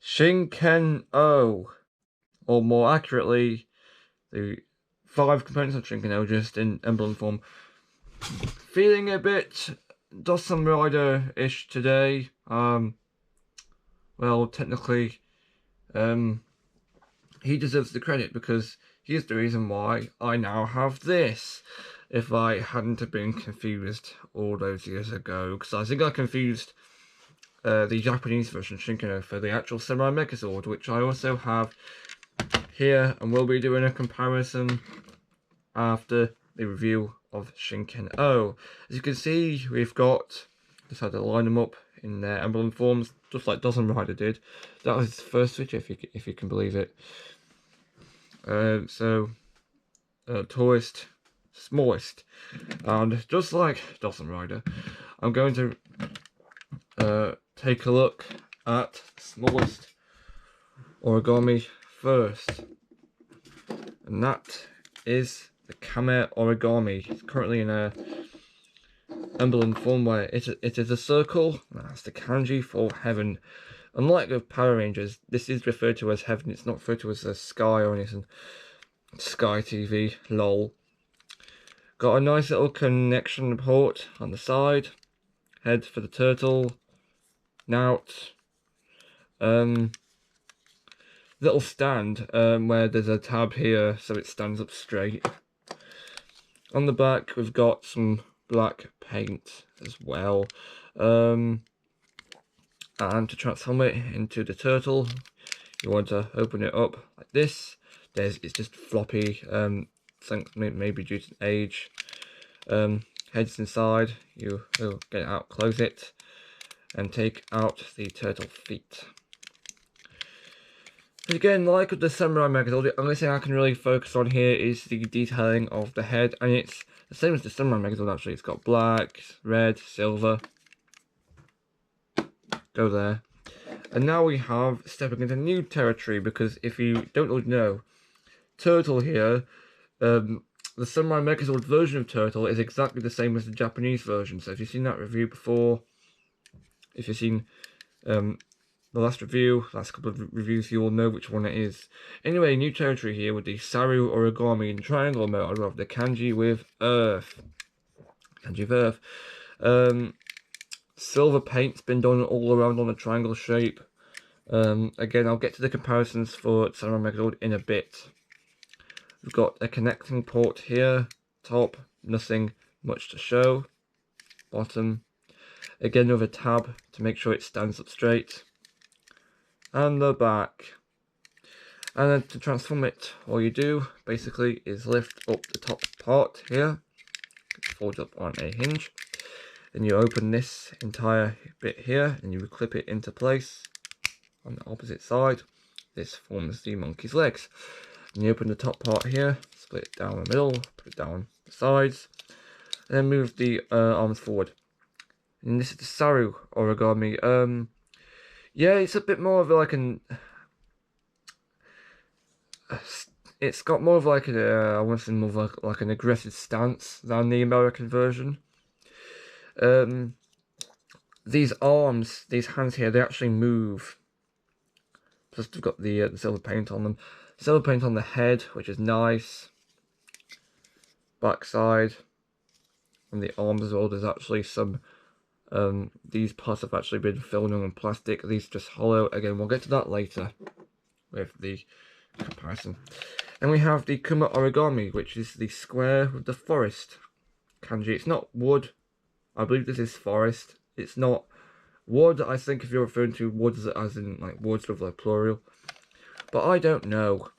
Shinken-Oh, or more accurately, the 5 components of Shinken-Oh just in emblem form. Feeling a bit Dawson Rider-ish today. Well, technically, he deserves the credit because he's the reason why I now have this. If I hadn't have been confused all those years ago, because I think I confused the Japanese version Shinken-Oh for the actual Samurai Megazord, which I also have here, and we'll be doing a comparison after the review of Shinken-Oh. As you can see, we've got, just had to line them up in their emblem forms, just like Dawson Rider did. That was his first switch, if you can believe it. Tallest, smallest, and just like Dawson Rider, I'm going to take a look at smallest origami first, and that is the Kame origami. It's currently in a emblem form where it is a circle, and that's the kanji for heaven. Unlike the Power Rangers, this is referred to as heaven. It's not referred to as a sky or anything. Sky TV, lol. Got a nice little connection port on the side. Head for the turtle. Nout. Little stand where there's a tab here so it stands up straight. On the back we've got some black paint as well. And to transform it into the turtle, you want to open it up like this. It's just floppy, maybe due to age. Heads inside, you will get it out, close it, and take out the turtle feet. But again, like with the Samurai Megazord, the only thing I can really focus on here is the detailing of the head, and it's the same as the Samurai Megazord actually. It's got black, red, silver. Go there. And now we have stepping into new territory, because if you don't know, Turtle here, the Samurai Megazord version of Turtle is exactly the same as the Japanese version. So if you've seen that review before, if you've seen the last couple of reviews, you will know which one it is. Anyway, new territory here with the Saru origami in triangle mode of the kanji with earth. Kanji of earth. Silver paint's been done all around on a triangle shape. Again, I'll get to the comparisons for Samurai Megazord in a bit. We've got a connecting port here. Top, nothing much to show. Bottom, again with a tab to make sure it stands up straight. And the back. And then to transform it, all you do basically is lift up the top part here. It folds up on a hinge. Then you open this entire bit here and you clip it into place on the opposite side. This forms the monkey's legs. And you open the top part here, split it down the middle, put it down the sides, and then move the arms forward. And this is the Saru origami. Yeah, it's a bit more of like it's got more of like I want to say more of like an aggressive stance than the American version. These arms, these hands here, they actually move. Plus they've got the silver paint on them. Silver paint on the head, which is nice. Backside. And the arms as well, there's actually some, these parts have actually been filled in with plastic. These are just hollow. Again, we'll get to that later with the comparison. And we have the Kuma origami, which is the square with the forest kanji. It's not wood. I believe this is forest. It's not wood. I think if you're referring to woods as in like woods with like plural. But I don't know.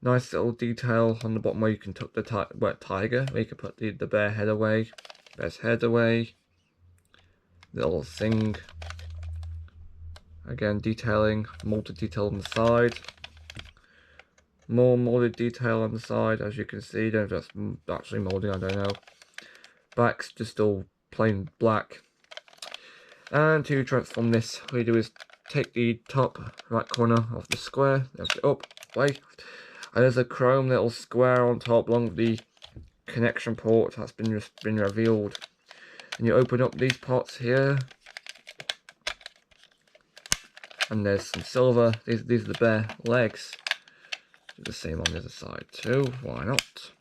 Nice little detail on the bottom where you can tuck the wet tiger, where you can put the bear head away. Bear's head away. Little thing. Again, detailing, molded detail on the side. More molded detail on the side, as you can see. Don't know if that's actually molding, I don't know. Back's just all plain black. And to transform this, what you do is take the top right corner of the square, lift it up, away, and there's a chrome little square on top along with the connection port that's been revealed. And you open up these parts here, And there's some silver. These are the bare legs. Do the same on the other side too. Why not?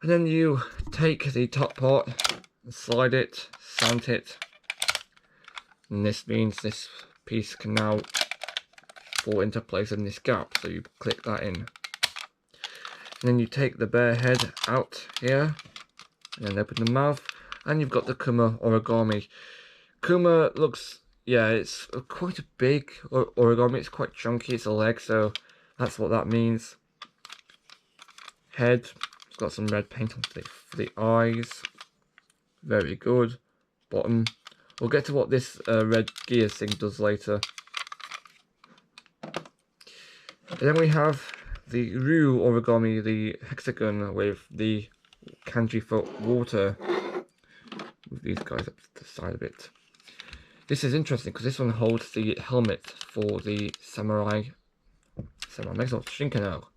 And then you take the top part and slide it, sand it. And this means this piece can now fall into place in this gap. So you click that in. And then you take the bare head out here. And then open the mouth. And you've got the Kuma origami. Kuma looks... yeah, it's quite a big origami. It's quite chunky. It's a leg, so that's what that means. Head. It's got some red paint on for the eyes. Very good. Bottom. We'll get to what this red gears thing does later. And then we have the Ryu origami, the hexagon with the kanji for water. Move these guys up to the side a bit. This is interesting because this one holds the helmet for the samurai Megazord Shinken-Oh.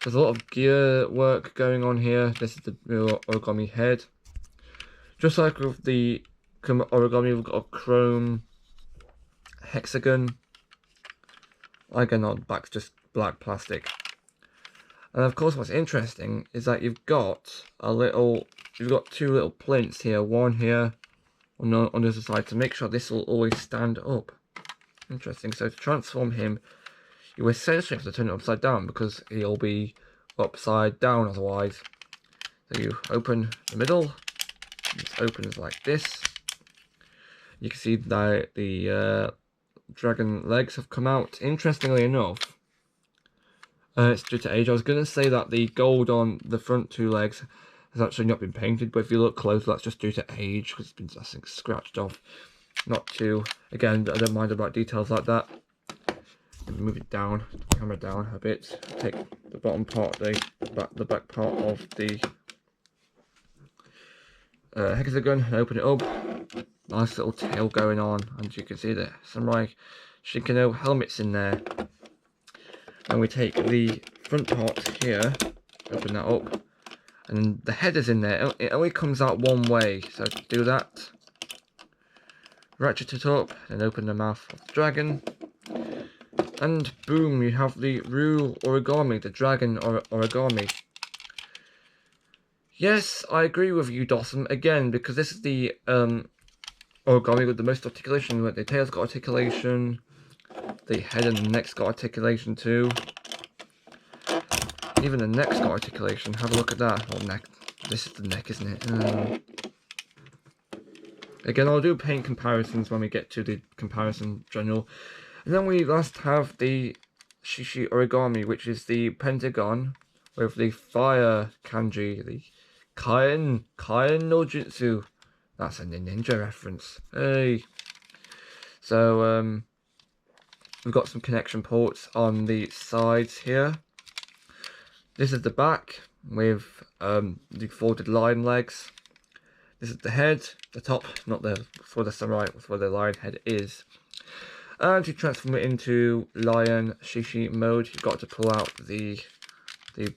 There's a lot of gear work going on here. This is the real origami head. Just like with the origami, we've got a chrome hexagon. Again, on the back's just black plastic. And of course, what's interesting is that you've got two little plinths here. One here on the other side to make sure this will always stand up. Interesting. So to transform him, you essentially have to turn it upside down because he'll be upside down otherwise. So you open the middle. It opens like this. You can see that the dragon legs have come out. Interestingly enough, it's due to age. I was going to say that the gold on the front two legs has actually not been painted, but if you look close, that's just due to age because it's been, I think, scratched off. Not too. Again, I don't mind about details like that. Move it down, camera down a bit. Take the bottom part, the back part of the hexagon and open it up. Nice little tail going on, and you can see the samurai Shinken-Oh helmets in there. And we take the front part here, open that up, and the head is in there. It only comes out one way, so to do that, ratchet it up and open the mouth of the dragon, and boom, you have the Ryu origami, the dragon origami. Yes, I agree with you, Dawson, again, because this is the origami with the most articulation. The tail's got articulation, the head and the neck's got articulation too. Even the neck's got articulation. Have a look at that. Oh, neck. This is the neck, isn't it? Again, I'll do paint comparisons when we get to the comparison general. And then we last have the Shishi origami, which is the pentagon with the fire kanji, the Kaien no Jutsu. That's a ninja reference. Hey. So, we've got some connection ports on the sides here. This is the back with the folded lion legs. This is the head, the top, not the for the samurai, where the lion head is. And to transform it into lion shishi mode, you've got to pull out the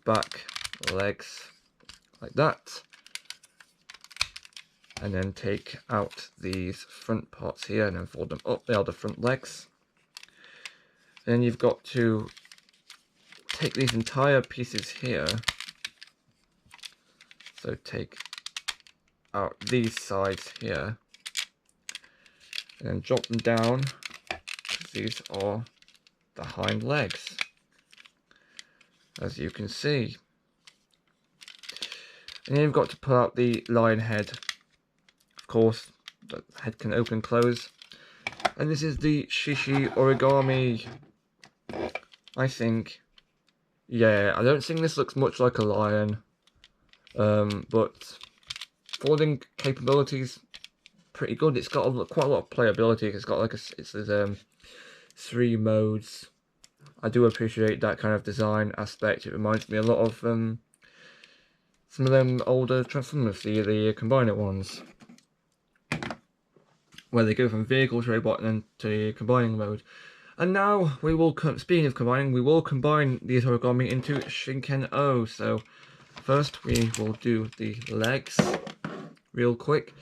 back legs like that. And then take out these front parts here and then fold them up. They are the front legs. Then you've got to take these entire pieces here. So take out these sides here. And then drop them down. These are the hind legs, as you can see. And then you've got to pull out the lion head. Of course, the head can open and close. And this is the Shishi origami. I think, yeah, I don't think this looks much like a lion, but folding capabilities pretty good. It's got quite a lot of playability. It's got like it's 3 modes. I do appreciate that kind of design aspect. It reminds me a lot of some of them older Transformers, the combiner ones, where they go from vehicle to robot and then to combining mode. And now we will, speaking of combining, we will combine these origami into Shinken-Oh. So first we will do the legs real quick.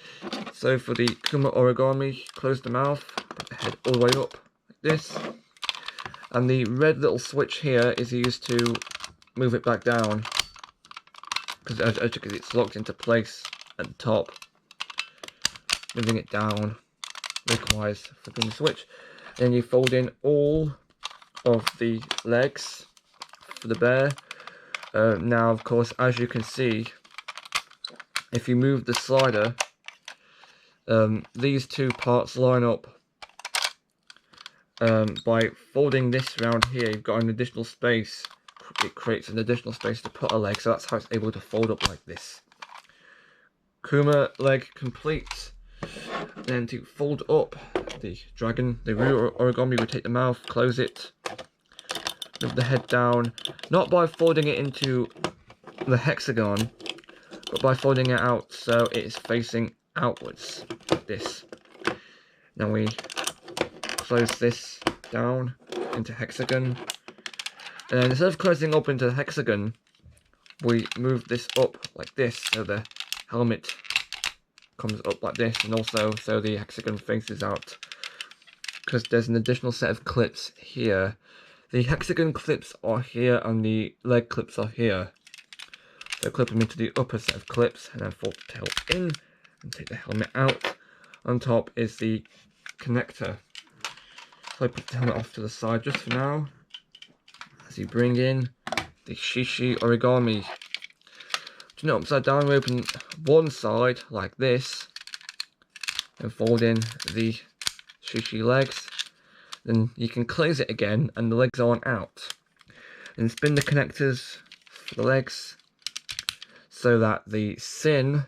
So for the Kuma origami, close the mouth, Put the head all the way up like this. And the red little switch here is used to move it back down. Because as you can see, it's locked into place at the top. Moving it down requires flipping the switch. Then you fold in all of the legs for the bear. Now, of course, as you can see, if you move the slider, these two parts line up. By folding this around here, you've got an additional space. It creates an additional space to put a leg, so that's how it's able to fold up like this. Kuma leg complete. Then to fold up the dragon, the real origami, we take the mouth, close it, move the head down, not by folding it into the hexagon, but by folding it out so it is facing outwards, like this. Now we close this down into hexagon, and instead of closing up into the hexagon, we move this up like this, so the helmet comes up like this, and also so the hexagon faces out, because there's an additional set of clips here. The hexagon clips are here and the leg clips are here, so clip them into the upper set of clips and then fold the tail in and take the helmet out. On top is the connector, so I put the helmet off to the side just for now as you bring in the shishi origami. Turn it upside down, we open one side like this, and fold in the shishi legs. Then you can close it again and the legs aren't out. And spin the connectors for the legs so that the sin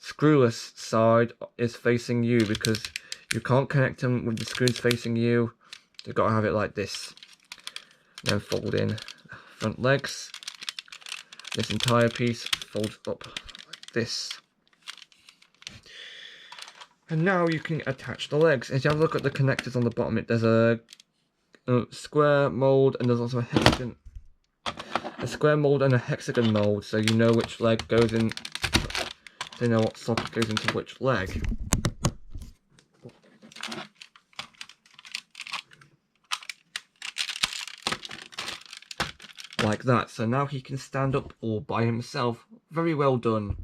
screwless side is facing you, because you can't connect them with the screws facing you. You've got to have it like this. Then fold in the front legs. This entire piece folds up like this. And now you can attach the legs. As you have a look at the connectors on the bottom, there's a square mold and there's also a hexagon. A square mold and a hexagon mold, so you know which leg goes in. So you know what socket goes into which leg. Like that. So now he can stand up all by himself. Very well done.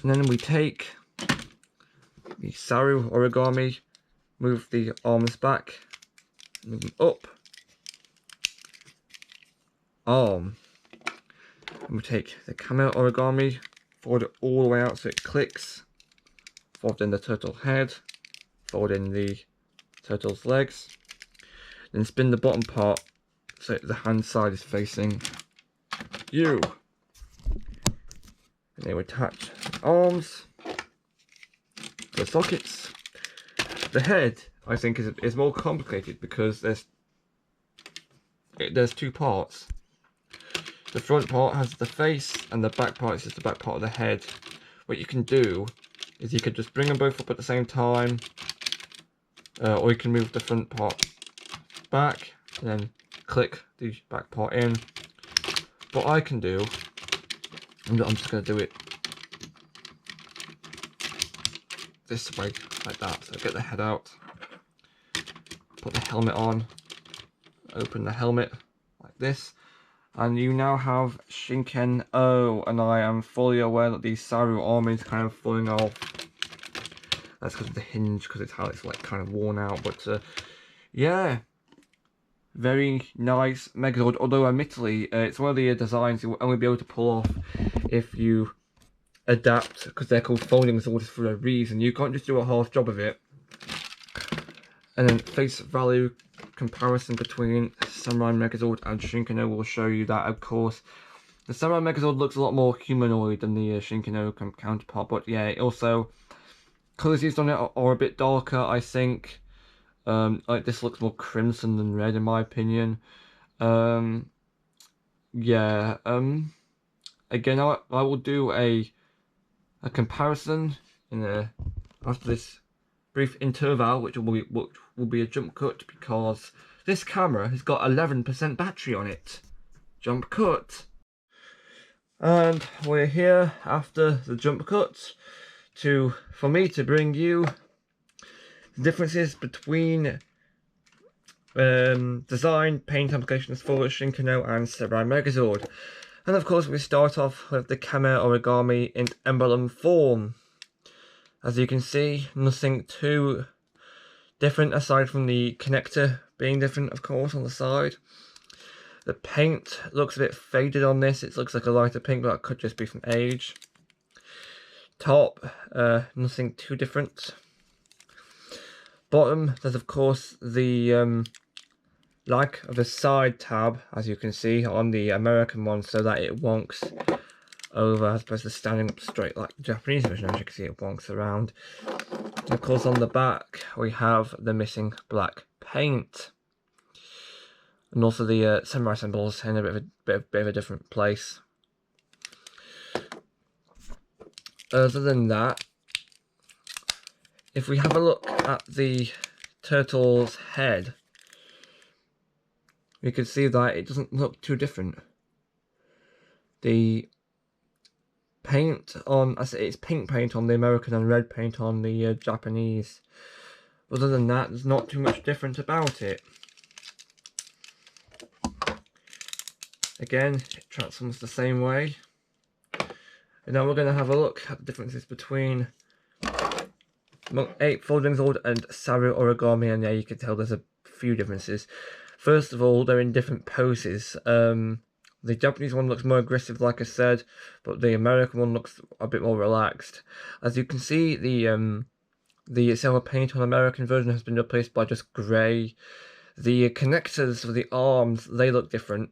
And then we take the Saru origami, move the arms back, move them up, arm. And we take the camel origami, fold it all the way out so it clicks, fold in the turtle head, fold in the turtle's legs, then spin the bottom part so the hand side is facing you. And then we attach the arms, the sockets. The head, I think, is more complicated because there's two parts. The front part has the face and the back part is just the back part of the head. What you can do is you could just bring them both up at the same time, or you can move the front part back and then click the back part in. What I can do, I'm just going to do it this way, like that. So get the head out, put the helmet on, open the helmet like this, and you now have Shinken-Oh, and I am fully aware that the Saru arm is kind of falling off. That's because of the hinge, because it's how it's like kind of worn out, but yeah. Very nice Megazord, although admittedly it's one of the designs you'll only be able to pull off if you adapt, because they're called folding swords for a reason. You can't just do a half job of it. And then face value comparison between Samurai Megazord and Shinken-Oh will show you that, of course. The Samurai Megazord looks a lot more humanoid than the Shinken-Oh counterpart, but yeah, it also, colours used on it are a bit darker, I think. Like this looks more crimson than red in my opinion. Yeah. Again, I will do a comparison in after this brief interval, which will be a jump cut, because this camera has got 11% battery on it. Jump cut. And we're here after the jump cut for me to bring you The differences between design, paint applications for Shinken-Oh and Samurai Megazord. And of course we start off with the camera origami in emblem form. As you can see, nothing too different aside from the connector being different, of course, on the side. The paint looks a bit faded on this. It looks like a lighter pink, but that could just be from age. Top, nothing too different. Bottom, there's of course the lack of a side tab, as you can see on the American one, so that it wonks over as opposed to standing up straight like the Japanese version. As you can see, it wonks around. And of course, on the back we have the missing black paint, and also the samurai symbols in a bit of a different place. Other than that, if we have a look at the turtle's head, we can see that it doesn't look too different. The paint on, I say it's pink paint on the American and red paint on the Japanese. Other than that, there's not too much different about it. Again, it transforms the same way. And now we're going to have a look at the differences between 8 Folding Zord and Saru Origami, and yeah, you can tell there's a few differences. First of all, they're in different poses. The Japanese one looks more aggressive, like I said, but the American one looks a bit more relaxed. As you can see, the silver paint on the American version has been replaced by just grey. The connectors for the arms, they look different.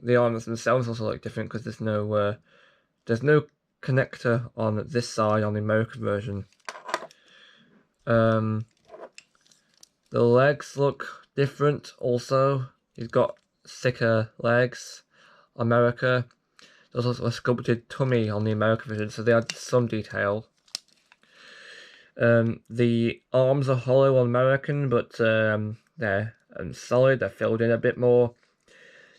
The arms themselves also look different because there's no connector on this side on the American version. The legs look different also. He's got thicker legs. America. There's also a sculpted tummy on the American version, so they add some detail. The arms are hollow on American, but they're solid. They're filled in a bit more.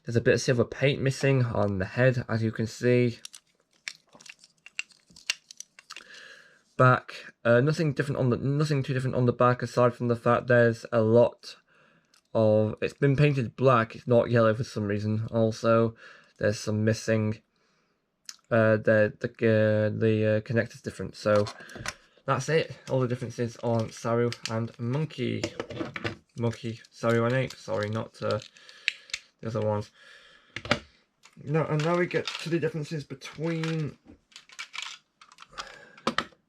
There's a bit of silver paint missing on the head, as you can see. Back, nothing too different on the back, aside from the fact there's a lot of, it's been painted black. It's not yellow for some reason. Also, there's some missing. The connector's different. So that's it. All the differences on Saru and Monkey. Saru and Ape. Sorry, not the other ones. Now we get to the differences between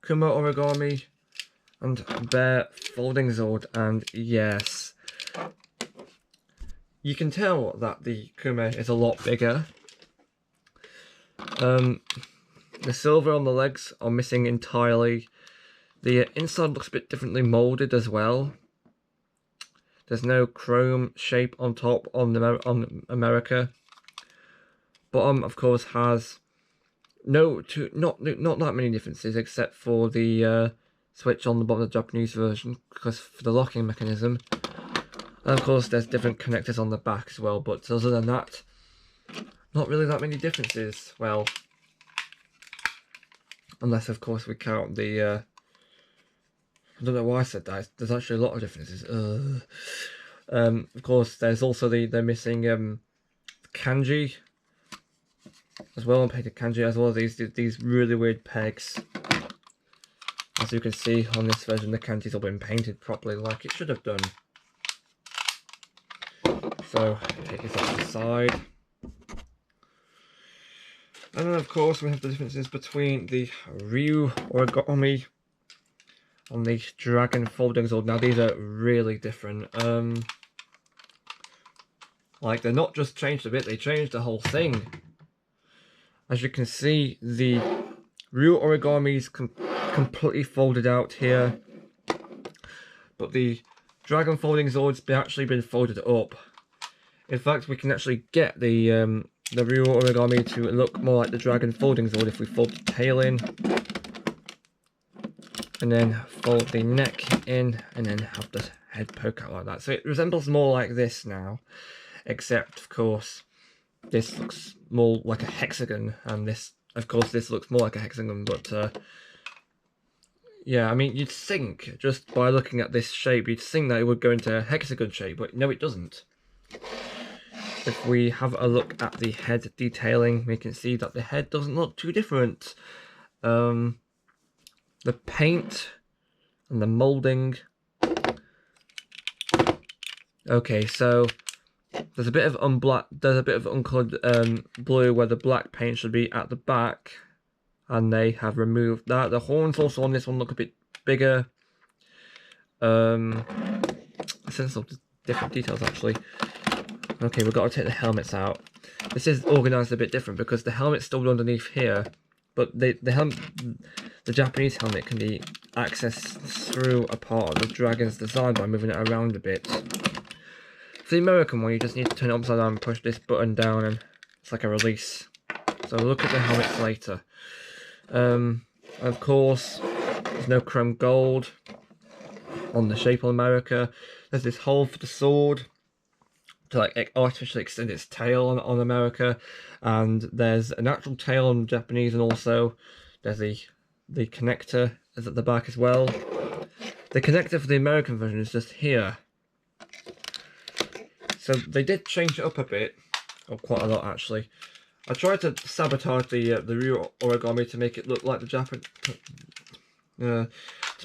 Kuma Origami and Bear Folding Zord, and yes, you can tell that the Kuma is a lot bigger. The silver on the legs are missing entirely. The inside looks a bit differently moulded as well. There's no chrome shape on top on America. Bottom, of course, has not that many differences, except for the switch on the bottom of the Japanese version, because for the locking mechanism. And of course, there's different connectors on the back as well. But other than that, not really that many differences. Well, unless of course we count the. I don't know why I said that. There's actually a lot of differences. Of course, there's also the missing kanji as well, unpainted kanji, as well as these really weird pegs. As you can see on this version, the kanji's all been painted properly, like it should have done. So take this off the side. And then of course we have the differences between the Ryu Origami on the Dragon Folding Zord. Now these are really different. Like, they're not just changed a bit, they changed the whole thing. As you can see, the Ryu Origami is completely folded out here, but the Dragon Folding Zord's actually been folded up. In fact, we can actually get the Ryu Origami to look more like the Dragon Folding Zord if we fold the tail in, and then fold the neck in, and then have the head poke out like that. So it resembles more like this now, except of course this looks more like a hexagon, and this, of course, this looks more like a hexagon, but Yeah, I mean, you'd think, just by looking at this shape, you'd think that it would go into a hexagon shape, but no, it doesn't. If we have a look at the head detailing, we can see that the head doesn't look too different. The paint and the molding. Okay, so there's a bit of uncolored blue where the black paint should be at the back, and they have removed that. The horns also on this one look a bit bigger. A sense of different details actually. Okay, we've got to take the helmets out. This is organised a bit different because the helmet's still underneath here, but the Japanese helmet can be accessed through a part of the dragon's design by moving it around a bit. For the American one, you just need to turn it upside down and push this button down, and it's like a release. So look at the helmets later. Of course, there's no chrome gold on the shape on America. There's this hole for the sword to like artificially extend its tail on America, and there's an actual tail on the Japanese, and also there's the connector is at the back as well. The connector for the American version is just here. So they did change it up a bit, or quite a lot actually. I tried to sabotage the real origami to make it look like the to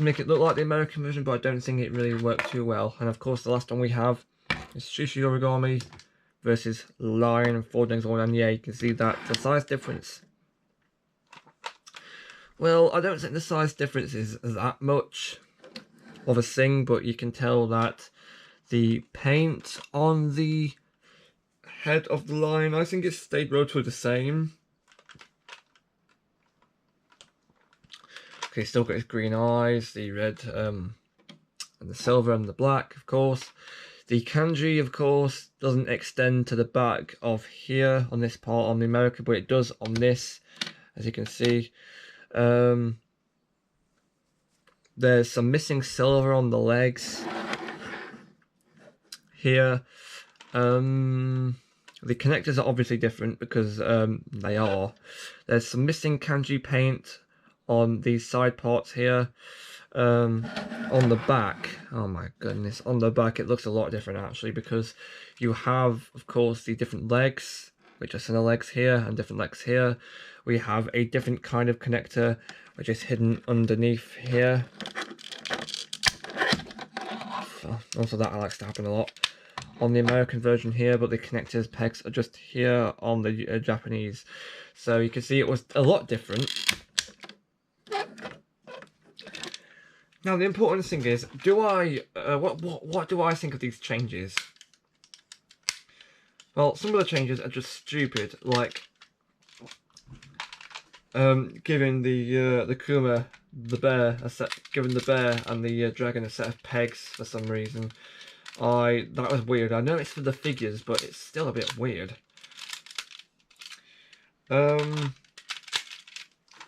make it look like the American version, but I don't think it really worked too well. And of course, the last one we have is Sushi Origami versus Lion folding zone, and yeah, you can see that the size difference. Well, I don't think the size difference is that much of a thing, but you can tell that the paint on the head of the lion, I think it stayed relatively the same. Okay, still got his green eyes, the red, and the silver and the black, of course. The kanji, of course, doesn't extend to the back of here on this part on the America, but it does on this, as you can see. There's some missing silver on the legs here. The connectors are obviously different because they are. There's some missing kanji paint on these side parts here. On the back, oh my goodness, on the back it looks a lot different actually, because you have, of course, the different legs, which are center legs here and different legs here. We have a different kind of connector which is hidden underneath here. Also that likes to happen a lot on the American version here, but the connectors pegs are just here on the Japanese. So you can see it was a lot different. Now the important thing is, what do I think of these changes? Well, some of the changes are just stupid, like giving the Kuma, the bear, giving the bear and the dragon a set of pegs for some reason. That was weird. I know it's for the figures, but it's still a bit weird.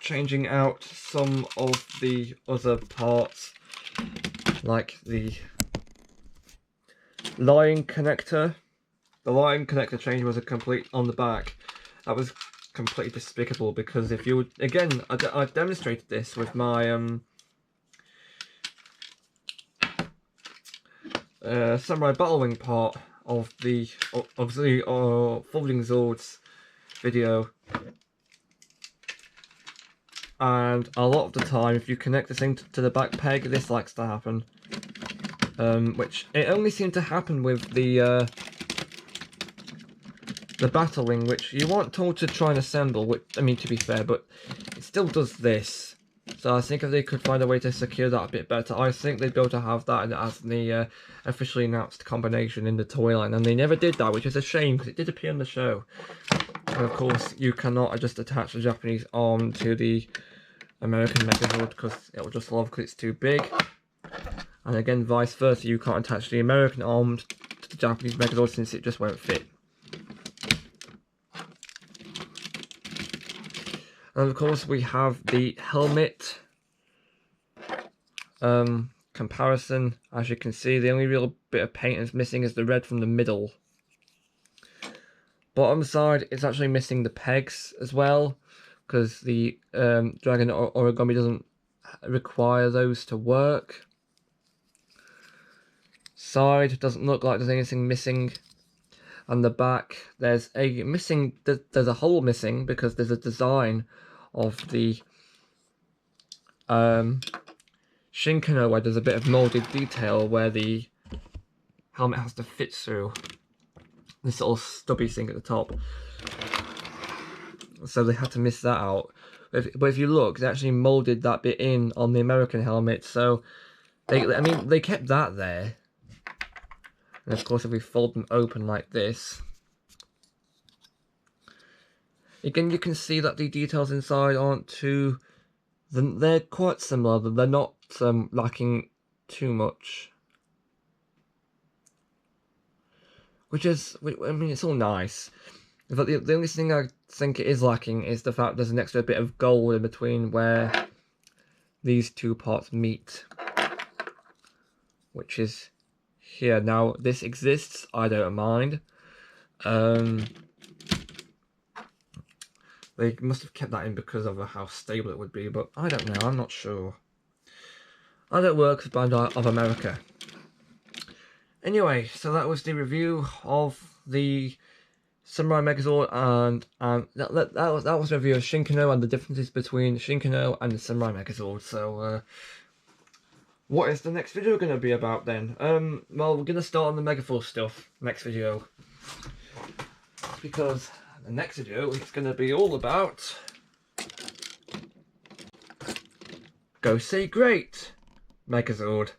Changing out some of the other parts, like the line connector. The line connector change was a complete on the back. That was completely despicable, because if you would, again, I demonstrated this with my Samurai Battle Wing part of the Folding Zords video. And a lot of the time, if you connect the thing to the back peg, this likes to happen. Which it only seemed to happen with the Battle Wing, which you weren't told to try and assemble. Which, I mean, to be fair, but it still does this. So I think if they could find a way to secure that a bit better, I think they'd be able to have that as the officially announced combination in the toy line. And they never did that, which is a shame, because it did appear in the show. And of course, you cannot just attach the Japanese arm to the American Megazord, because it will just fall off because it's too big. And again, vice versa, you can't attach the American arm to the Japanese Megazord since it just won't fit. And of course, we have the helmet comparison. As you can see, the only real bit of paint that's missing is the red from the middle. Bottom side, it's actually missing the pegs as well, because the Dragon Origami doesn't require those to work. Side doesn't look like there's anything missing. On the back, there's a hole missing because there's a design of the Shinken-Oh where there's a bit of molded detail where the helmet has to fit through this little stubby thing at the top. So they had to miss that out. But if you look, they actually molded that bit in on the American helmet. So they kept that there. And of course, if we fold them open like this, again, you can see that the details inside aren't too... They're quite similar, but they're not lacking too much. Which is, I mean, it's all nice. But the only thing I think it is lacking is the fact there's an extra bit of gold in between where these two parts meet. Which is here. Now, this exists, I don't mind. They must have kept that in because of how stable it would be, but I don't know, I'm not sure. I don't work for Bandai of America. Anyway, so that was the review of the Samurai Megazord, and that was a review of Shinken-Oh and the differences between Shinken-Oh and the Samurai Megazord. So, what is the next video going to be about then? Well, we're going to start on the Megaforce stuff next video, because the next video is going to be all about Go Say Great Megazord.